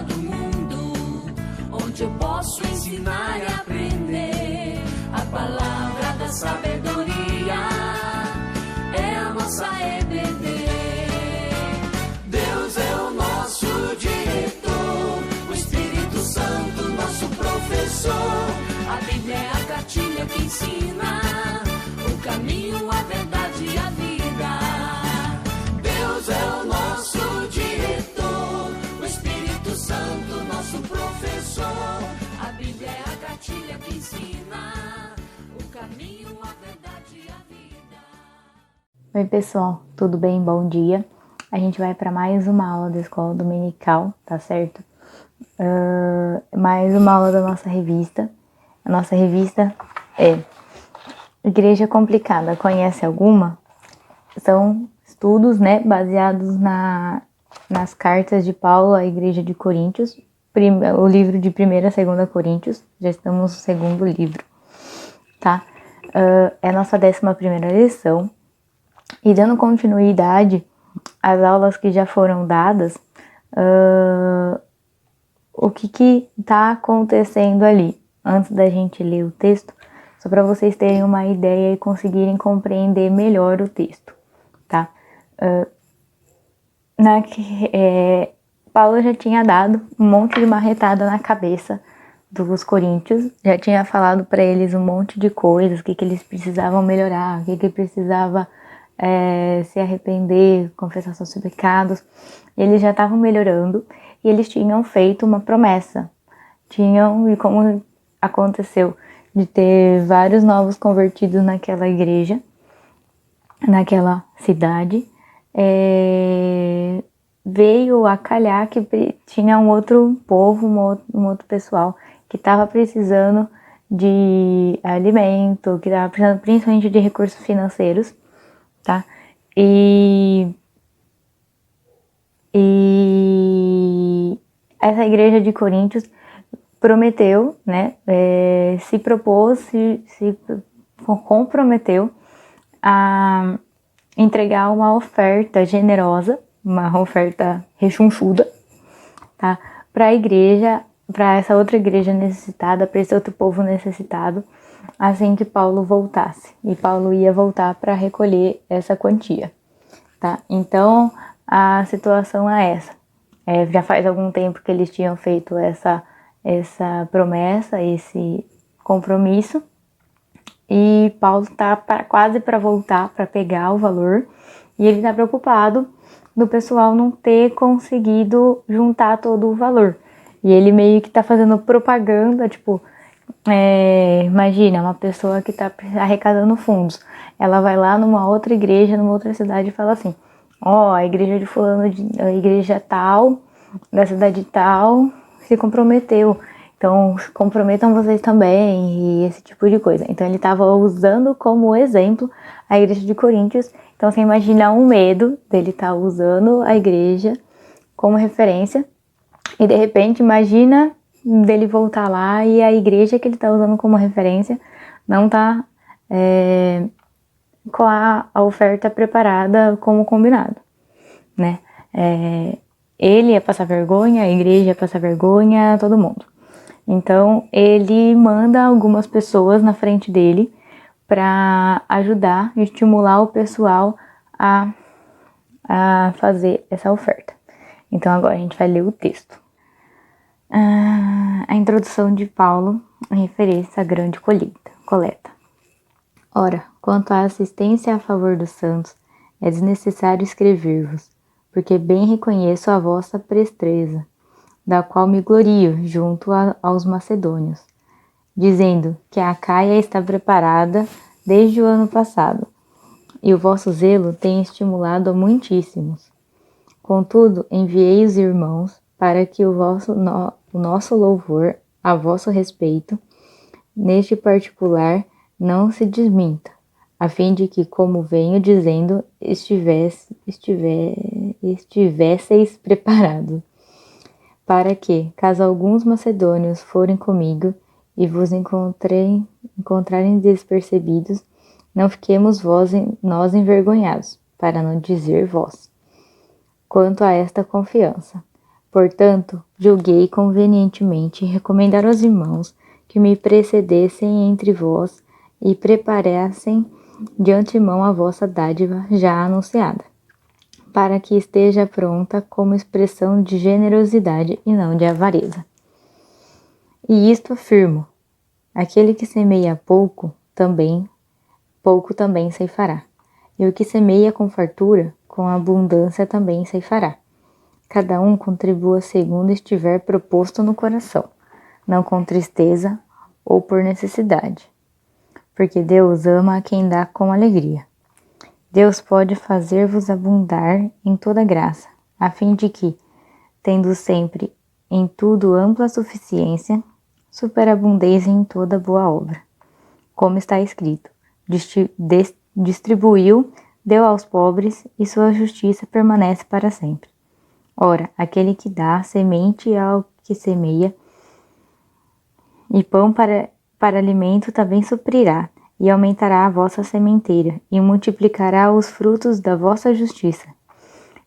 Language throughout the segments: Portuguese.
escola do mundo, onde eu posso ensinar e aprender. A palavra da sabedoria é a nossa EBD. Deus é o nosso diretor, o Espírito Santo nosso professor. A Bíblia é a cartilha que ensina o caminho, a verdade e a vida. Deus é o nosso diretor, o Espírito Santo nosso professor. A Bíblia é a cartilha que ensina o caminho, a verdade e a vida. Oi pessoal, tudo bem? Bom dia. A gente vai para mais uma aula da escola dominical, tá certo? Mais uma aula da nossa revista. A nossa revista é Igreja Complicada. Conhece alguma? São estudos, né, baseados nas cartas de Paulo à Igreja de Coríntios, o livro de 1ª e 2ª Coríntios. Já estamos no segundo livro, tá? É a nossa 11ª lição. E dando continuidade às aulas que já foram dadas, o que está acontecendo ali? Antes da gente ler o texto, só para vocês terem uma ideia e conseguirem compreender melhor o texto, tá? Paulo já tinha dado um monte de marretada na cabeça dos coríntios, já tinha falado para eles um monte de coisas, o que eles precisavam melhorar, o que precisava se arrepender, confessar seus pecados. Eles já estavam melhorando e eles tinham feito uma promessa. E como aconteceu de ter vários novos convertidos naquela igreja, naquela cidade, veio a calhar que tinha um outro povo, um outro pessoal que estava precisando de alimento, que estava precisando principalmente de recursos financeiros, tá? E essa igreja de Coríntios prometeu, né, se propôs, se comprometeu a entregar uma oferta generosa, uma oferta rechonchuda, tá, para a igreja, para essa outra igreja necessitada, para esse outro povo necessitado, assim que Paulo voltasse. E Paulo ia voltar para recolher essa quantia, tá? Então, a situação é essa. Já faz algum tempo que eles tinham feito essa promessa, esse compromisso, e Paulo está quase para voltar para pegar o valor, e ele está preocupado do pessoal não ter conseguido juntar todo o valor, e ele meio que está fazendo propaganda, tipo, imagina, uma pessoa que está arrecadando fundos, ela vai lá numa outra igreja, numa outra cidade e fala assim: a igreja de fulano, a igreja tal, da cidade tal, se comprometeu, então comprometam vocês também, e esse tipo de coisa. Então ele estava usando como exemplo a igreja de Coríntios. Então você imagina o medo dele estar usando a igreja como referência, e de repente imagina dele voltar lá e a igreja que ele está usando como referência não está com a oferta preparada como combinado, né? Ele ia passar vergonha, a igreja ia passar vergonha, todo mundo. Então ele manda algumas pessoas na frente dele para ajudar e estimular o pessoal a fazer essa oferta. Então agora a gente vai ler o texto. A introdução de Paulo em referência à grande coleta. Ora, quanto à assistência a favor dos santos, é desnecessário escrever-vos, porque bem reconheço a vossa presteza, da qual me glorio junto aos macedônios, dizendo que a Acaia está preparada desde o ano passado, e o vosso zelo tem estimulado a muitíssimos. Contudo, enviei os irmãos para que o nosso louvor a vosso respeito, neste particular, não se desminta, a fim de que, como venho dizendo, estivesseis preparados, para que, caso alguns macedônios forem comigo e vos encontrarem despercebidos, não fiquemos nós envergonhados, para não dizer vós. Quanto a esta confiança, Portanto, julguei convenientemente recomendar aos irmãos que me precedessem entre vós e preparassem de antemão a vossa dádiva já anunciada, para que esteja pronta como expressão de generosidade e não de avareza. E isto afirmo: aquele que semeia pouco também ceifará, e o que semeia com fartura, com abundância também ceifará. Cada um contribua segundo estiver proposto no coração, não com tristeza ou por necessidade, porque Deus ama a quem dá com alegria. Deus pode fazer-vos abundar em toda graça, a fim de que, tendo sempre em tudo ampla suficiência, superabundeis em toda boa obra. Como está escrito: distribuiu, deu aos pobres, e sua justiça permanece para sempre. Ora, aquele que dá semente ao que semeia, e pão para alimento também suprirá, e aumentará a vossa sementeira, e multiplicará os frutos da vossa justiça,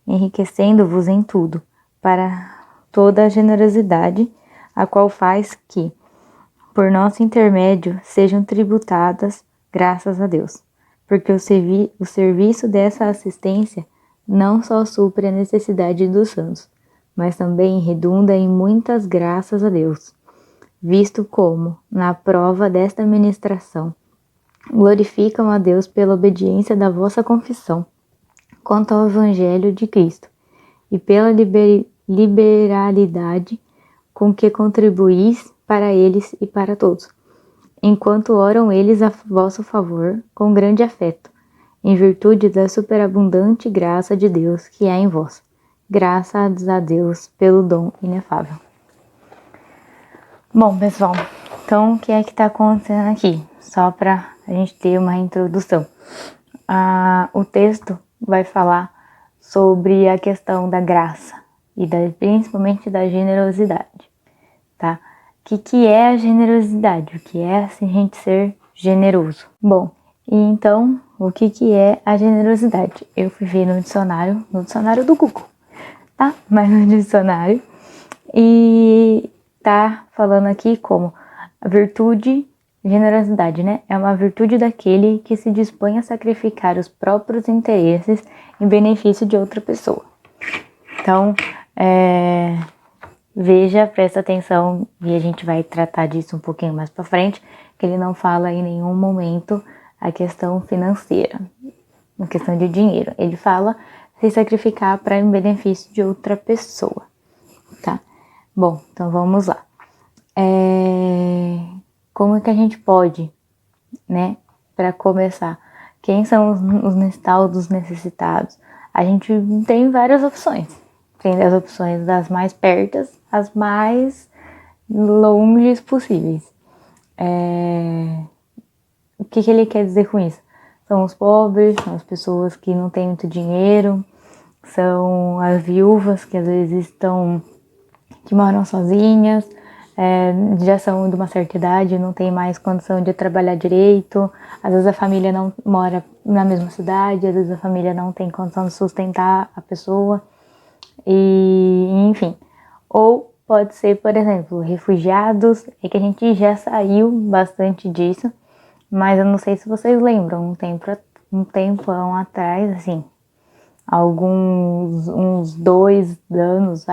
enriquecendo-vos em tudo, para toda a generosidade, a qual faz que, por nosso intermédio, sejam tributadas graças a Deus. Porque o serviço dessa assistência não só supre a necessidade dos santos, mas também redunda em muitas graças a Deus, visto como, na prova desta ministração, glorificam a Deus pela obediência da vossa confissão quanto ao Evangelho de Cristo, e pela liberalidade com que contribuís para eles e para todos, enquanto oram eles a vosso favor com grande afeto, em virtude da superabundante graça de Deus que há em vós. Graças a Deus pelo dom inefável. Bom, pessoal, então o que é que está acontecendo aqui? Só para a gente ter uma introdução. O texto vai falar sobre a questão da graça e principalmente da generosidade, tá? O que é a generosidade? O que é a gente ser generoso? Bom, e então, o que é a generosidade? Eu fui ver no dicionário do Google, tá? Mas no dicionário, e tá falando aqui como a virtude, generosidade, né? É uma virtude daquele que se dispõe a sacrificar os próprios interesses em benefício de outra pessoa. Então, veja, presta atenção, e a gente vai tratar disso um pouquinho mais pra frente, que ele não fala em nenhum momento a questão financeira, a questão de dinheiro. Ele fala se sacrificar para em benefício de outra pessoa, tá? Bom, então vamos lá. Como é que a gente pode, né, para começar? Quem são os tal dos necessitados? A gente tem várias opções. Tem as opções das mais pertas às mais longes possíveis. O que ele quer dizer com isso? São os pobres, são as pessoas que não têm muito dinheiro, são as viúvas que às vezes que moram sozinhas, já são de uma certa idade, não tem mais condição de trabalhar direito, às vezes a família não mora na mesma cidade, às vezes a família não tem condição de sustentar a pessoa, e enfim. Ou pode ser, por exemplo, refugiados, é que a gente já saiu bastante disso, mas eu não sei se vocês lembram, um tempão atrás, assim, uns 2 anos,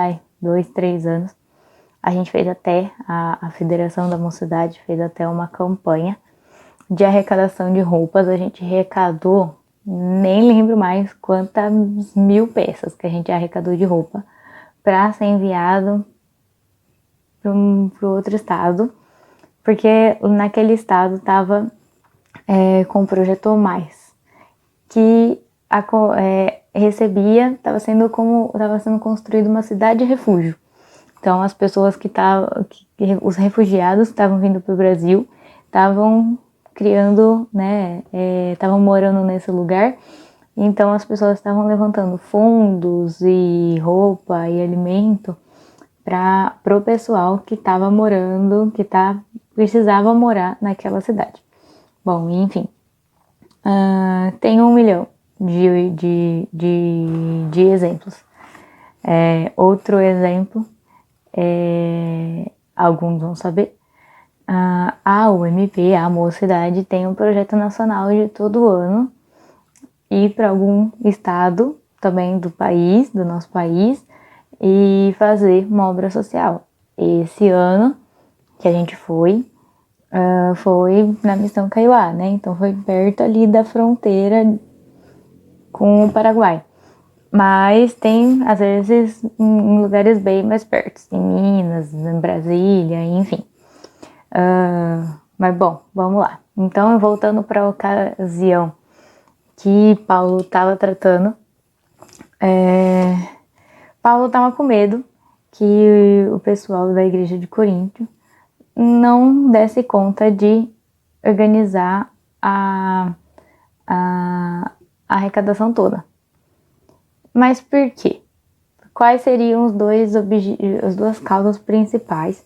3 anos, a gente fez até, a Federação da Mocidade fez até uma campanha de arrecadação de roupas. A gente arrecadou, nem lembro mais quantas 1000 peças que a gente arrecadou de roupa para ser enviado para outro estado, porque naquele estado estava com o Projeto Mais, que estava sendo construída uma cidade refúgio. Então as pessoas os refugiados que estavam vindo para o Brasil, estavam criando, né, estavam morando nesse lugar, então as pessoas estavam levantando fundos e roupa e alimento para o pessoal que estava morando, precisava morar naquela cidade. Bom, enfim, tem 1 milhão de exemplos. Outro exemplo, alguns vão saber, a UMP, a Mocidade, tem um projeto nacional de todo ano ir para algum estado também do país, do nosso país, e fazer uma obra social. Esse ano que a gente foi na Missão Kaiowá, né? Então foi perto ali da fronteira com o Paraguai. Mas tem, às vezes, em lugares bem mais perto, em Minas, em Brasília, enfim. Mas bom, vamos lá. Então, voltando para a ocasião que Paulo estava tratando, Paulo estava com medo que o pessoal da igreja de Corinto não desse conta de organizar a arrecadação toda. Mas por quê? Quais seriam as duas causas principais?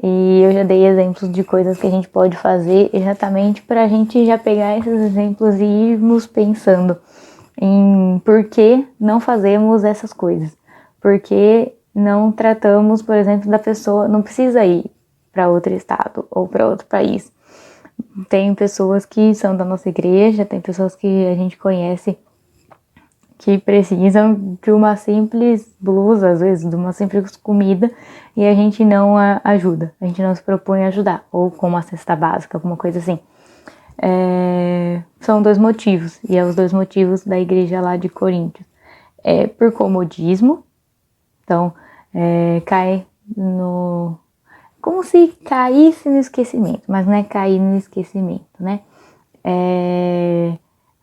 E eu já dei exemplos de coisas que a gente pode fazer exatamente para a gente já pegar esses exemplos e irmos pensando em por que não fazemos essas coisas. Por que não tratamos, por exemplo, da pessoa, não precisa ir para outro estado ou para outro país. Tem pessoas que são da nossa igreja, tem pessoas que a gente conhece que precisam de uma simples blusa, às vezes, de uma simples comida, e a gente não ajuda, a gente não se propõe a ajudar, ou com uma cesta básica, alguma coisa assim. São dois motivos, e os dois motivos da igreja lá de Coríntios. Por comodismo, então cai no... como se caísse no esquecimento, mas não é cair no esquecimento, né?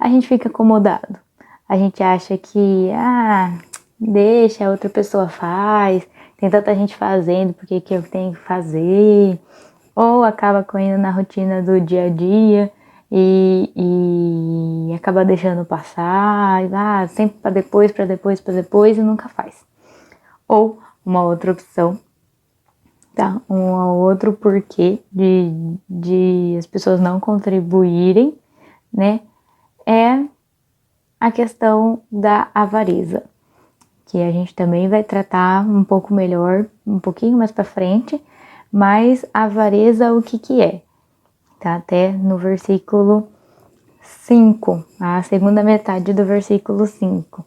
A gente fica acomodado. A gente acha que, deixa, a outra pessoa faz, tem tanta gente fazendo, por que eu tenho que fazer? Ou acaba correndo na rotina do dia a dia e acaba deixando passar, sempre para depois e nunca faz. Ou uma outra opção, tá? Um outro porquê de as pessoas não contribuírem, né? A questão da avareza, que a gente também vai tratar um pouco melhor, um pouquinho mais para frente, mas avareza o que é? Tá até no versículo 5, a segunda metade do versículo 5,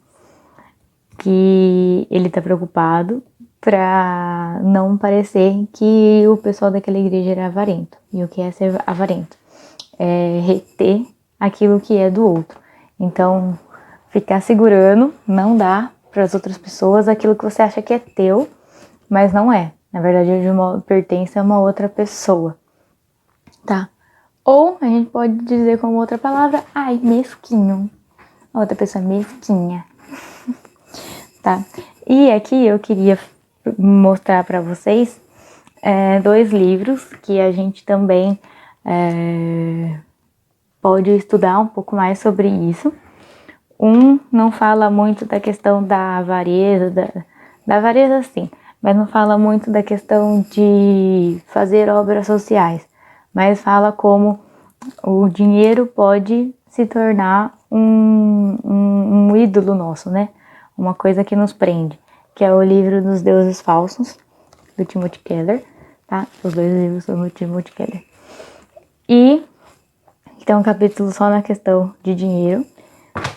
que ele tá preocupado para não parecer que o pessoal daquela igreja era avarento. E o que é ser avarento? É reter aquilo que é do outro. Então, ficar segurando não dá para as outras pessoas aquilo que você acha que é teu, mas não é. Na verdade, pertence a uma outra pessoa, tá? Ou a gente pode dizer como outra palavra, mesquinho. A outra pessoa é mesquinha, tá? E aqui eu queria mostrar para vocês dois livros que a gente também pode estudar um pouco mais sobre isso. Um não fala muito da questão da avareza, da avareza sim, mas não fala muito da questão de fazer obras sociais, mas fala como o dinheiro pode se tornar um ídolo nosso, né? Uma coisa que nos prende, que é o livro dos deuses falsos, do Timothy Keller, tá? Os dois livros são do Timothy Keller. E tem um capítulo só na questão de dinheiro.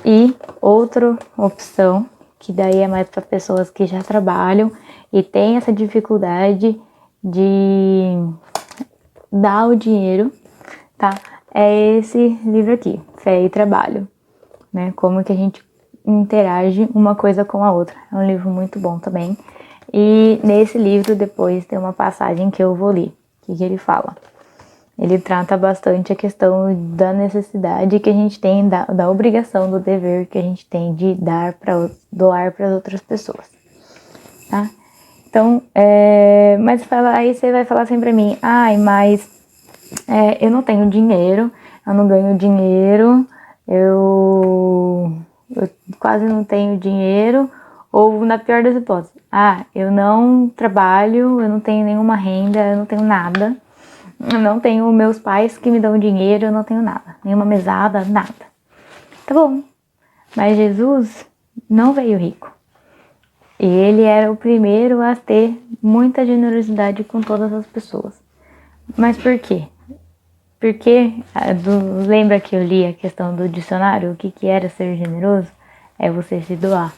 E outra opção, que daí é mais para pessoas que já trabalham e tem essa dificuldade de dar o dinheiro, tá? É esse livro aqui, Fé e Trabalho, né? Como que a gente interage uma coisa com a outra. É um livro muito bom também. E nesse livro depois tem uma passagem que eu vou ler. O que ele fala? Ele trata bastante a questão da necessidade que a gente tem, da obrigação, do dever que a gente tem de doar para as outras pessoas, tá? Então, mas aí você vai falar assim pra mim, mas eu não tenho dinheiro, eu não ganho dinheiro, eu quase não tenho dinheiro, ou na pior das hipóteses, eu não trabalho, eu não tenho nenhuma renda, eu não tenho nada. Eu não tenho meus pais que me dão dinheiro, eu não tenho nada. Nenhuma mesada, nada. Tá bom. Mas Jesus não veio rico. E ele era o primeiro a ter muita generosidade com todas as pessoas. Mas por quê? Porque, lembra que eu li a questão do dicionário? O que era ser generoso? É você se doar.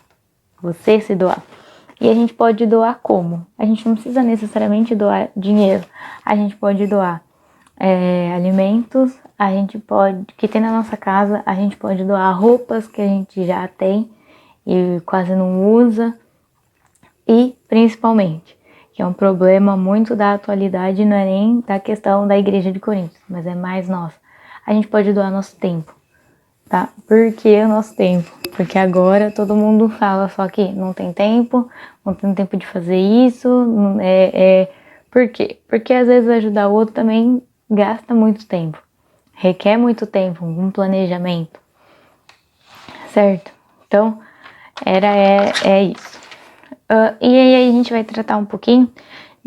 Você se doar. E a gente pode doar como? A gente não precisa necessariamente doar dinheiro. A gente pode doar alimentos, a gente pode, que tem na nossa casa, a gente pode doar roupas que a gente já tem e quase não usa. E, principalmente, que é um problema muito da atualidade, não é nem da questão da igreja de Corinto, mas é mais nossa. A gente pode doar nosso tempo, tá? Por que o nosso tempo? Porque agora todo mundo fala só que não tem tempo de fazer isso. Por quê? Porque às vezes ajudar o outro também gasta muito tempo, requer muito tempo, um planejamento, certo? Então, é isso. E aí a gente vai tratar um pouquinho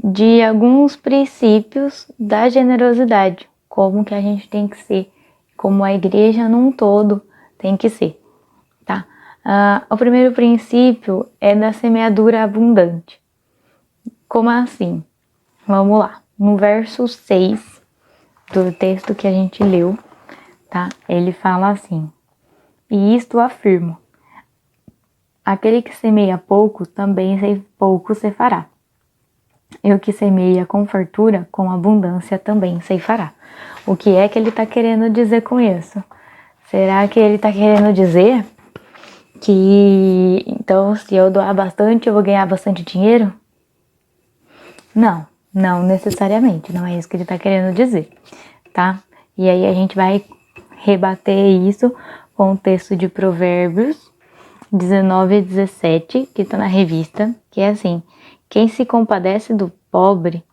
de alguns princípios da generosidade, como que a gente tem que ser, como a igreja num todo tem que ser, tá? O primeiro princípio é da semeadura abundante. Como assim? Vamos lá. No verso 6 do texto que a gente leu, tá? Ele fala assim: e isto afirmo, aquele que semeia pouco, também pouco ceifará. E o que semeia com fartura, com abundância também ceifará. O que é que ele está querendo dizer com isso? Será que ele está querendo dizer que, então, se eu doar bastante, eu vou ganhar bastante dinheiro? Não, não necessariamente, não é isso que ele está querendo dizer, tá? E aí a gente vai rebater isso com o texto de Provérbios 19 e 17, que está na revista, que é assim: quem se compadece do pobre,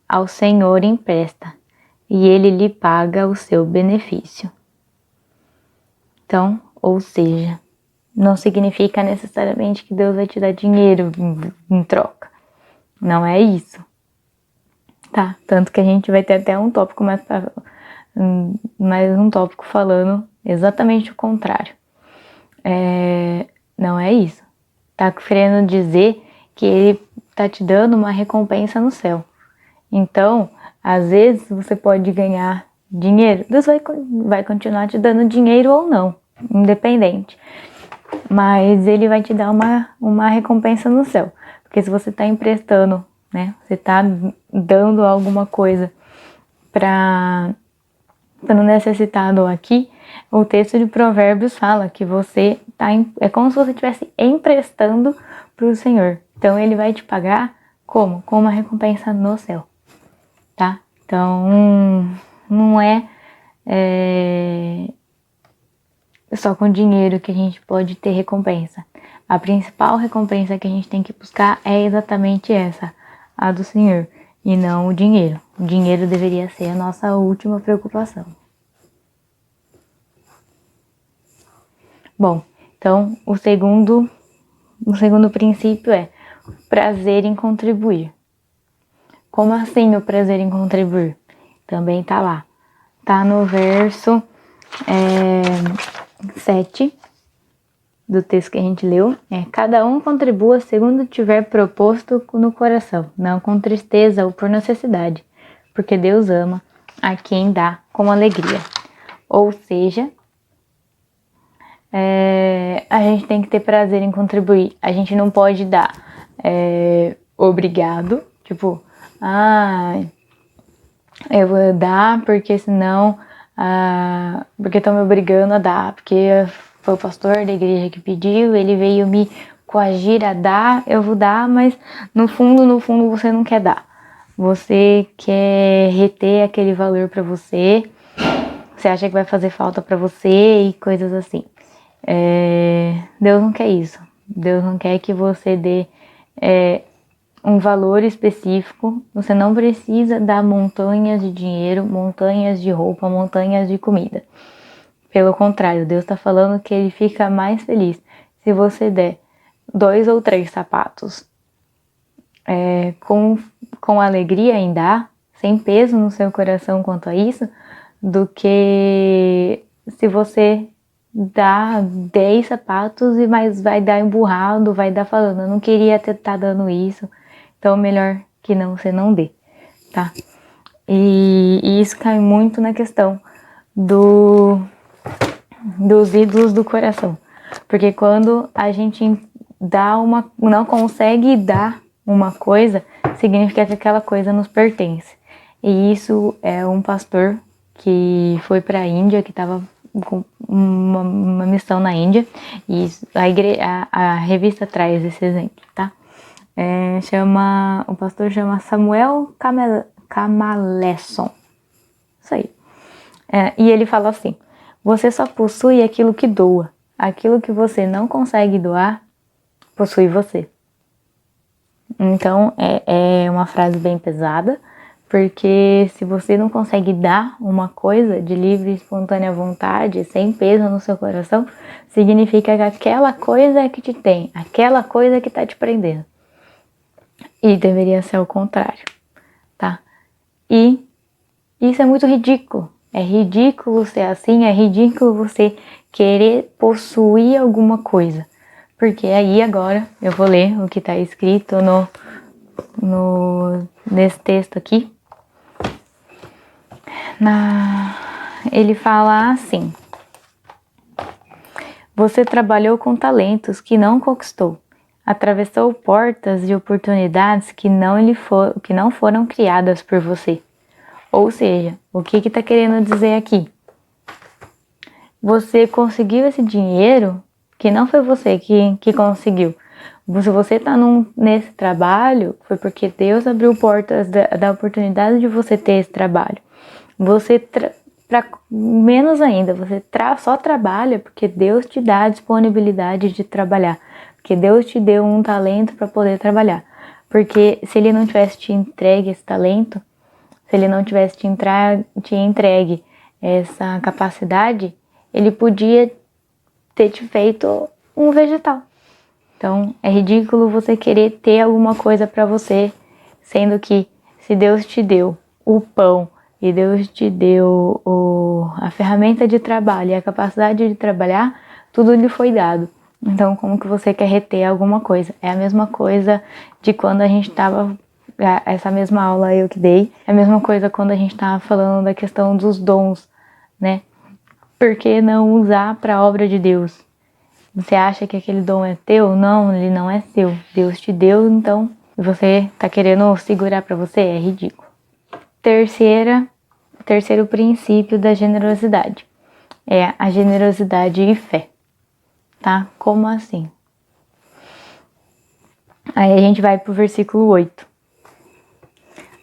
ao Senhor empresta, e ele lhe paga o seu benefício. Então, ou seja, não significa necessariamente que Deus vai te dar dinheiro em troca. Não é isso, tá? Tanto que a gente vai ter até um tópico mais um tópico falando exatamente o contrário. Não é isso. Tá querendo dizer que ele tá te dando uma recompensa no céu. Então, às vezes você pode ganhar dinheiro. Deus vai continuar te dando dinheiro ou não, independente. Mas ele vai te dar uma recompensa no céu. Porque se você tá emprestando, né? Você tá dando alguma coisa para o necessitado aqui, o texto de Provérbios fala que você é como se você estivesse emprestando para o Senhor. Então ele vai te pagar como? Com uma recompensa no céu, tá? Então não é só com dinheiro que a gente pode ter recompensa. A principal recompensa que a gente tem que buscar é exatamente essa, a do Senhor, e não o dinheiro. O dinheiro deveria ser a nossa última preocupação. Bom, então o segundo princípio é prazer em contribuir. Como assim o prazer em contribuir? Também tá lá. Tá no verso 7 do texto que a gente leu. Cada um contribua segundo tiver proposto no coração, não com tristeza ou por necessidade, porque Deus ama a quem dá com alegria. Ou seja, a gente tem que ter prazer em contribuir. A gente não pode dar obrigado, tipo, eu vou dar porque senão, porque estão me obrigando a dar, porque foi o pastor da igreja que pediu, ele veio me coagir a dar, eu vou dar, mas no fundo você não quer dar. Você quer reter aquele valor para você, você acha que vai fazer falta para você e coisas assim. Deus não quer isso. Deus não quer que você dê um valor específico. Você não precisa dar montanhas de dinheiro, montanhas de roupa, montanhas de comida. Pelo contrário, Deus está falando que ele fica mais feliz se você der 2 ou 3 sapatos com alegria em dar, sem peso no seu coração quanto a isso, do que se você dar 10 sapatos, mas vai dar emburrado, vai dar falando, eu não queria ter tá dando isso, então melhor que não, você não dê, tá? E isso cai muito na questão dos ídolos do coração. Porque quando a gente não consegue dar uma coisa, significa que aquela coisa nos pertence. E isso é um pastor que foi para a Índia, que estava com uma missão na Índia, e a revista traz esse exemplo, tá? O pastor chama Samuel Kamaleson. Isso aí. E ele fala assim: você só possui aquilo que doa. Aquilo que você não consegue doar, possui você. Então, é uma frase bem pesada, porque se você não consegue dar uma coisa de livre e espontânea vontade, sem peso no seu coração, significa que aquela coisa é que te tem, aquela coisa é que tá te prendendo. E deveria ser o contrário, tá? E isso é muito ridículo. É ridículo ser assim, é ridículo você querer possuir alguma coisa. Porque aí agora eu vou ler o que está escrito nesse texto aqui. Ele fala assim: você trabalhou com talentos que não conquistou. Atravessou portas de oportunidades que não foram criadas por você. Ou seja, o que está querendo dizer aqui? Você conseguiu esse dinheiro que não foi você que conseguiu. Se você está nesse trabalho, foi porque Deus abriu portas da oportunidade de você ter esse trabalho. Menos ainda, você só trabalha porque Deus te dá a disponibilidade de trabalhar. Porque Deus te deu um talento para poder trabalhar. Porque se Ele não tivesse te entregue esse talento, se Ele não tivesse te entregue essa capacidade, Ele podia ter te feito um vegetal. Então, é ridículo você querer ter alguma coisa para você, sendo que se Deus te deu o pão e Deus te deu a ferramenta de trabalho e a capacidade de trabalhar, tudo lhe foi dado. Então, como que você quer reter alguma coisa? É a mesma coisa de quando a gente estava... Essa mesma aula eu que dei, é a mesma coisa quando a gente estava falando da questão dos dons, né? Por que não usar para a obra de Deus? Você acha que aquele dom é teu? Não, ele não é seu. Deus te deu, então você tá querendo segurar para você? É ridículo. Terceiro princípio da generosidade é a generosidade e fé, tá? Como assim? Aí a gente vai pro versículo 8.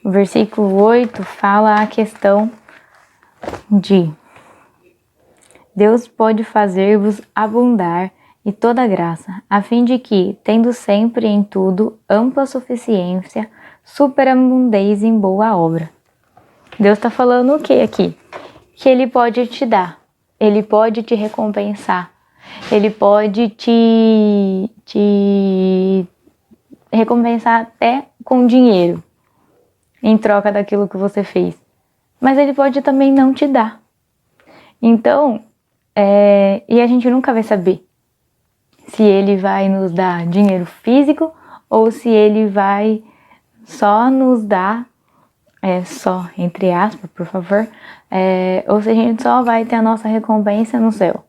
O versículo 8 fala a questão de Deus pode fazer-vos abundar e toda graça, a fim de que, tendo sempre em tudo ampla suficiência, superabundeis em boa obra. Deus está falando o que aqui? Que Ele pode te dar, Ele pode te recompensar, Ele pode te recompensar até com dinheiro, em troca daquilo que você fez. Mas Ele pode também não te dar. Então, e a gente nunca vai saber se Ele vai nos dar dinheiro físico ou se Ele vai só nos dar, só entre aspas, por favor, ou se a gente só vai ter a nossa recompensa no céu.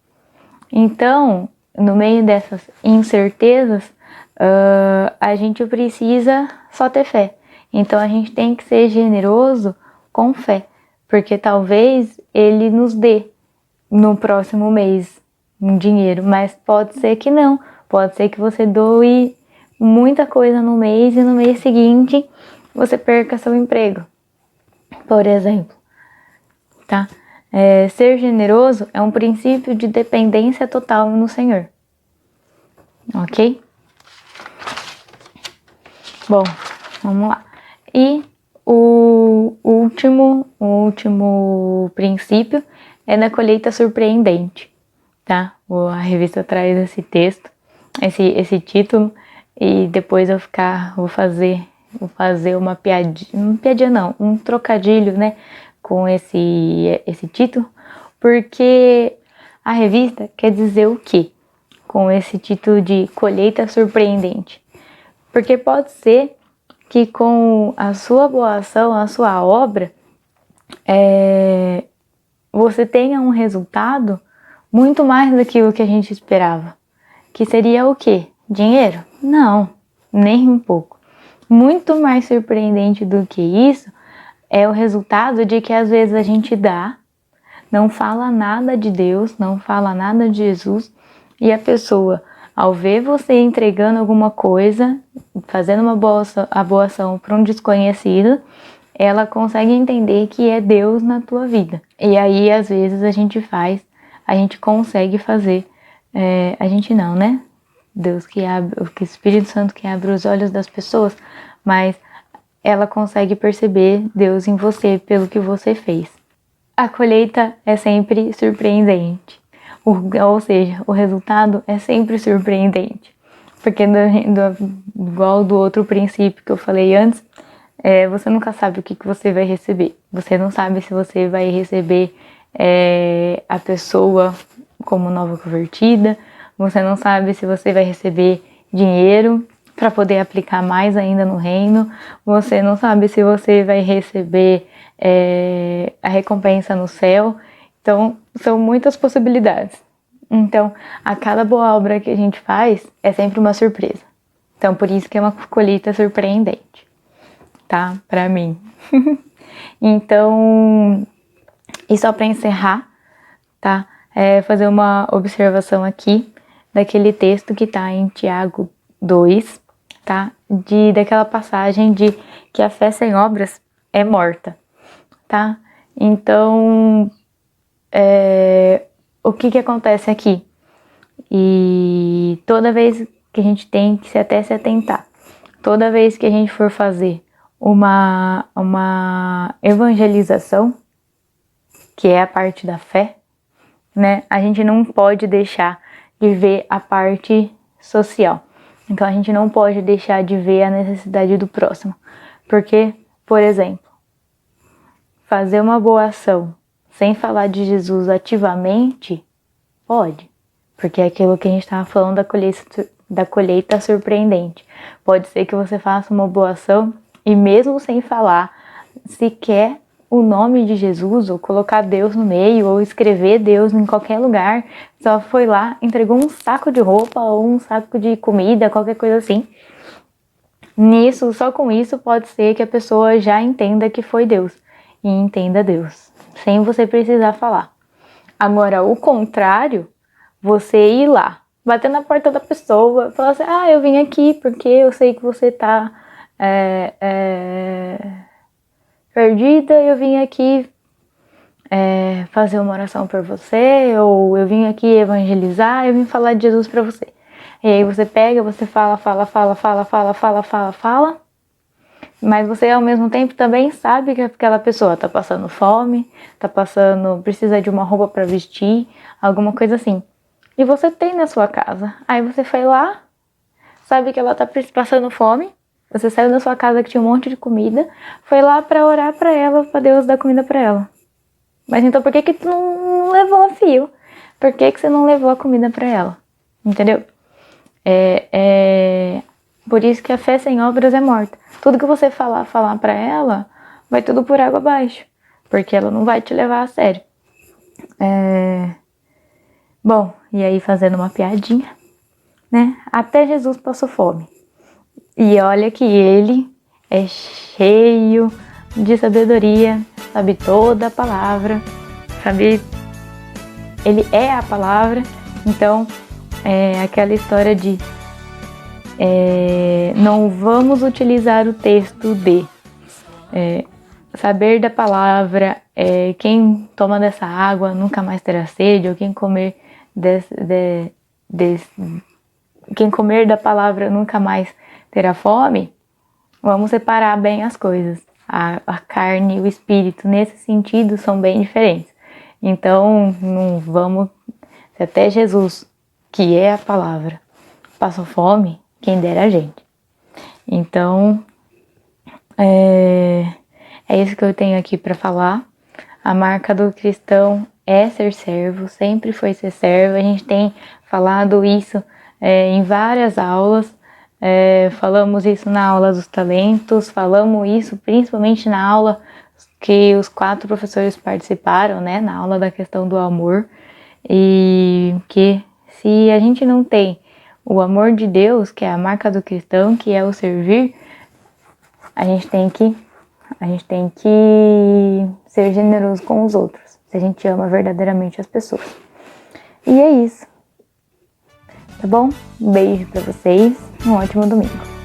Então, no meio dessas incertezas, a gente precisa só ter fé. Então a gente tem que ser generoso com fé, porque talvez Ele nos dê no próximo mês um dinheiro, mas pode ser que não. Pode ser que você doe muita coisa no mês e no mês seguinte você perca seu emprego, por exemplo, tá? Ser generoso é um princípio de dependência total no Senhor, ok? Bom, vamos lá. E o último princípio é da colheita surpreendente, tá? A revista traz esse texto, esse título, e depois vou fazer uma piadinha não, um trocadilho, né, com esse título, porque A revista quer dizer o quê? Com esse título de colheita surpreendente. Porque pode ser que com a sua boa ação, a sua obra, você tenha um resultado muito mais daquilo que a gente esperava. Que seria o quê? Dinheiro? Não, nem um pouco. Muito mais surpreendente do que isso é o resultado de que às vezes a gente dá, não fala nada de Deus, não fala nada de Jesus, e a pessoa, ao ver você entregando alguma coisa, fazendo a boa ação para um desconhecido, ela consegue entender que é Deus na tua vida. E aí, às vezes, a gente consegue fazer, a gente não, né? Deus que abre, o Espírito Santo que abre os olhos das pessoas, mas ela consegue perceber Deus em você pelo que você fez. A colheita é sempre surpreendente, ou seja, o resultado é sempre surpreendente, porque igual do outro princípio que eu falei antes, você nunca sabe o que você vai receber. Você não sabe se você vai receber a pessoa como nova convertida, você não sabe se você vai receber dinheiro para poder aplicar mais ainda no reino, você não sabe se você vai receber a recompensa no céu. Então, são muitas possibilidades. Então, a cada boa obra que a gente faz é sempre uma surpresa. Então, por isso que é uma colheita surpreendente, tá? Pra mim. Então, e só para encerrar, tá? Fazer uma observação aqui daquele texto que tá em Tiago 2, tá? Daquela passagem de que a fé sem obras é morta, tá? Então, o que acontece aqui? E toda vez que a gente tem que se atentar, toda vez que a gente for fazer uma evangelização, que é a parte da fé, né? A gente não pode deixar de ver a parte social. Então a gente não pode deixar de ver a necessidade do próximo. Porque, por exemplo, fazer uma boa ação sem falar de Jesus ativamente, pode. Porque é aquilo que a gente estava falando da colheita surpreendente. Pode ser que você faça uma boa ação e mesmo sem falar sequer o nome de Jesus, ou colocar Deus no meio, ou escrever Deus em qualquer lugar, só foi lá, entregou um saco de roupa ou um saco de comida, qualquer coisa assim. Só com isso pode ser que a pessoa já entenda que foi Deus e entenda Deus, sem você precisar falar. Agora, o contrário, você ir lá, bater na porta da pessoa, falar assim, eu vim aqui porque eu sei que você tá perdida, eu vim aqui fazer uma oração por você, ou eu vim aqui evangelizar, eu vim falar de Jesus pra você. E aí você pega, você fala, mas você ao mesmo tempo também sabe que aquela pessoa tá passando fome, precisa de uma roupa pra vestir, alguma coisa assim. E você tem na sua casa. Aí você foi lá, sabe que ela tá passando fome, você saiu da sua casa que tinha um monte de comida, foi lá pra orar pra ela, pra Deus dar comida pra ela. Mas então por que tu não levou a fio? Por que você não levou a comida pra ela? Entendeu? Por isso que a fé sem obras é morta. Tudo que você falar pra ela, vai tudo por água abaixo. Porque ela não vai te levar a sério. Bom, e aí fazendo uma piadinha, né? Até Jesus passou fome. E olha que ele é cheio de sabedoria, sabe toda a palavra, sabe? Ele é a palavra. Então, aquela história de não vamos utilizar o texto de saber da palavra, quem toma dessa água nunca mais terá sede, ou quem comer quem comer da palavra nunca mais terá fome. Vamos separar bem as coisas. A carne e o espírito, nesse sentido, são bem diferentes. Então, não vamos... Se até Jesus, que é a palavra, passou fome, quem dera a gente. Então, é isso que eu tenho aqui para falar. A marca do cristão é ser servo, sempre foi ser servo. A gente tem falado isso em várias aulas, falamos isso na aula dos talentos, falamos isso principalmente na aula que os 4 professores participaram, né, na aula da questão do amor, e que se a gente não tem o amor de Deus, que é a marca do cristão, que é o servir, a gente tem que ser generoso com os outros, se a gente ama verdadeiramente as pessoas. E é isso. Tá bom? Um beijo pra vocês, um ótimo domingo.